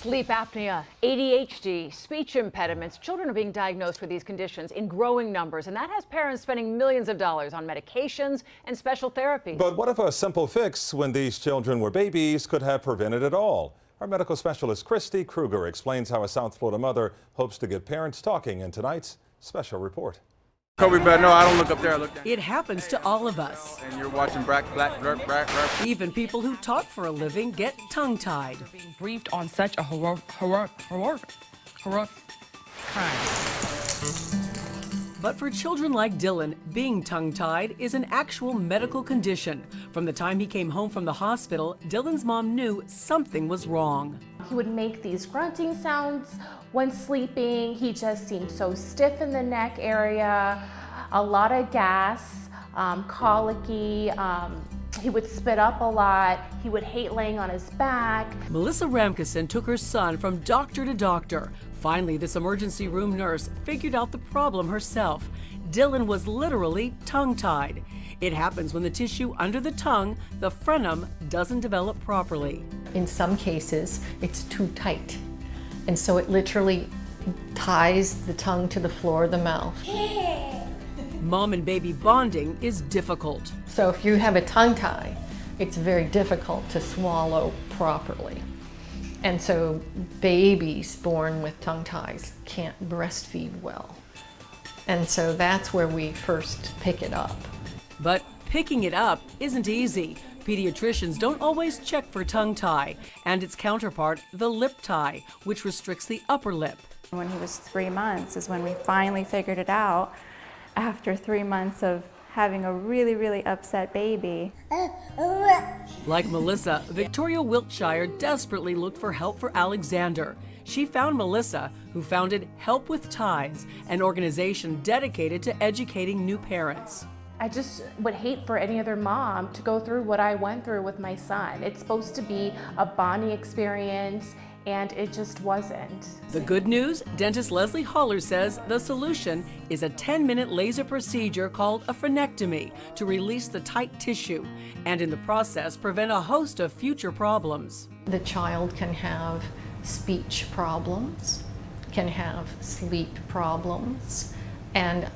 Sleep apnea, ADHD, speech impediments. Children are being diagnosed with these conditions in growing numbers, and that has parents spending millions of dollars on medications and special therapies. But what if a simple fix when these children were babies could have prevented it all? Our medical specialist Christy Kruger explains how a South Florida mother hopes to get parents talking in tonight's special report. Kobe, but no, I don't look up there. I look down. It happens to all of us. And you're watching black. Even people who talk for a living get tongue-tied. Being briefed on such a heroic crime. But for children like Dylan, being tongue-tied is an actual medical condition. From the time he came home from the hospital, Dylan's mom knew something was wrong. He would make these grunting sounds when sleeping. He just seemed so stiff in the neck area, a lot of gas, colicky. He would spit up a lot. He would hate laying on his back. Melissa Ramkisson took her son from doctor to doctor. Finally, this emergency room nurse figured out the problem herself. Dylan was literally tongue-tied. It happens when the tissue under the tongue, the frenum, doesn't develop properly. In some cases, it's too tight. And so it literally ties the tongue to the floor of the mouth. Mom and baby bonding is difficult. So if you have a tongue tie, it's very difficult to swallow properly. And so babies born with tongue ties can't breastfeed well. And so that's where we first pick it up. But picking it up isn't easy. Pediatricians don't always check for tongue tie, and its counterpart, the lip tie, which restricts the upper lip. When he was 3 months is when we finally figured it out, after 3 months of having a really upset baby. Like Melissa, Victoria Wiltshire desperately looked for help for Alexander. She found Melissa, who founded Help with Ties, an organization dedicated to educating new parents. I just would hate for any other mom to go through what I went through with my son. It's supposed to be a bonding experience, and it just wasn't. The good news, dentist Leslie Holler says the solution is a 10-minute laser procedure called a frenectomy to release the tight tissue and in the process prevent a host of future problems. The child can have speech problems, can have sleep problems, and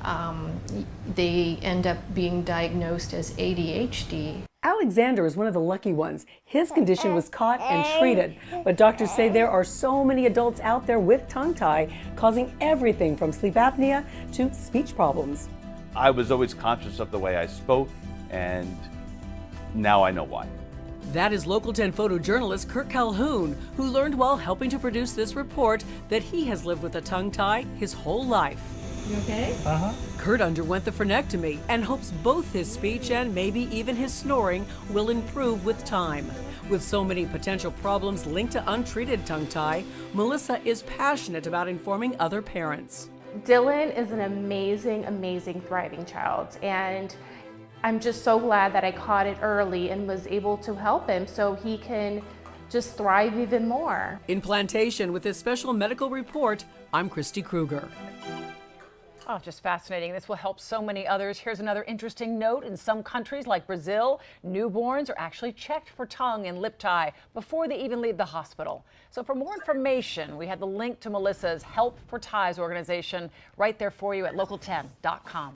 they end up being diagnosed as ADHD. Alexander is one of the lucky ones. His condition was caught and treated, but doctors say there are so many adults out there with tongue tie, causing everything from sleep apnea to speech problems. I was always conscious of the way I spoke, and now I know why. That is Local 10 photojournalist Kurt Calhoun, who learned while helping to produce this report that he has lived with a tongue tie his whole life. You okay? Kurt underwent the frenectomy and hopes both his speech and maybe even his snoring will improve with time. With so many potential problems linked to untreated tongue tie, Melissa is passionate about informing other parents. Dylan is an amazing, thriving child, and I'm just so glad that I caught it early and was able to help him so he can just thrive even more. In Plantation, with this special medical report, I'm Christy Kruger. Oh, just fascinating. This will help so many others. Here's another interesting note. In some countries like Brazil, newborns are actually checked for tongue and lip tie before they even leave the hospital. So for more information, we have the link to Melissa's Help for Ties organization right there for you at local10.com.